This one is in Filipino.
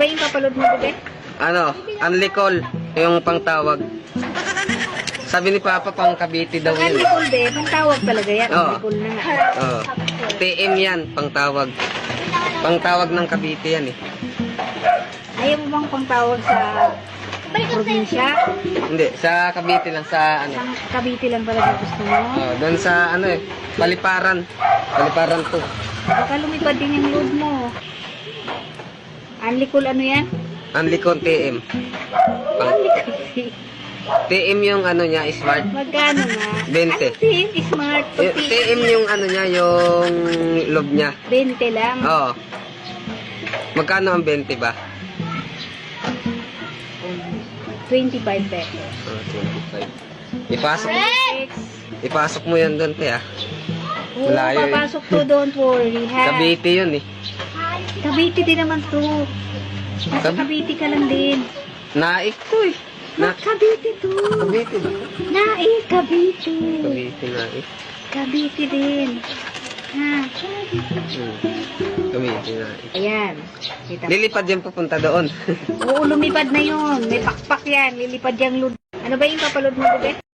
Ba yung papaload mo, bebe? Ano, unlicol, yung pangtawag. Sabi ni Papa, pang Cavite daw Pag yun. unlicol, be, pang tawag talaga yan. Oo. Unlicol na nga. Oh. TM yan, pangtawag. Pangtawag ng Cavite yan eh. Ayaw mo bang pang tawag sa probinsya? Hindi, sa Cavite lang, sa ano. Sa Cavite lang talaga gusto mo? Oh, doon sa ano eh, Paliparan. Paliparan to. Baka lumipad din yung load mo. Unlicol ano yan? Unlicol TM. Pang, Unlicol. TM yung ano niya, smart. Magkano nga? 20. Ano team? Smart to TM yung ano niya, yung loob niya. 20 lang. Oo. Magkano ang 20 ba? 25 pesos. Oh, 25. Ipasok mo yan doon, te ah. Oo, Malayo eh. papasok to, don't worry, ha? Cavite yun eh. Cavite din naman to. Nasa Cavite ka lang din. Naik to eh. Cavite to. Cavite ba? Cavite. Cavite naik. Cavite din. Ha? Cavite naik. Ayan. Kita mo. Lilipad yan papunta doon. Oo, lumipad na yun. May pakpak yan. Lilipad yung load. Ano ba yung papaload mo, bebe?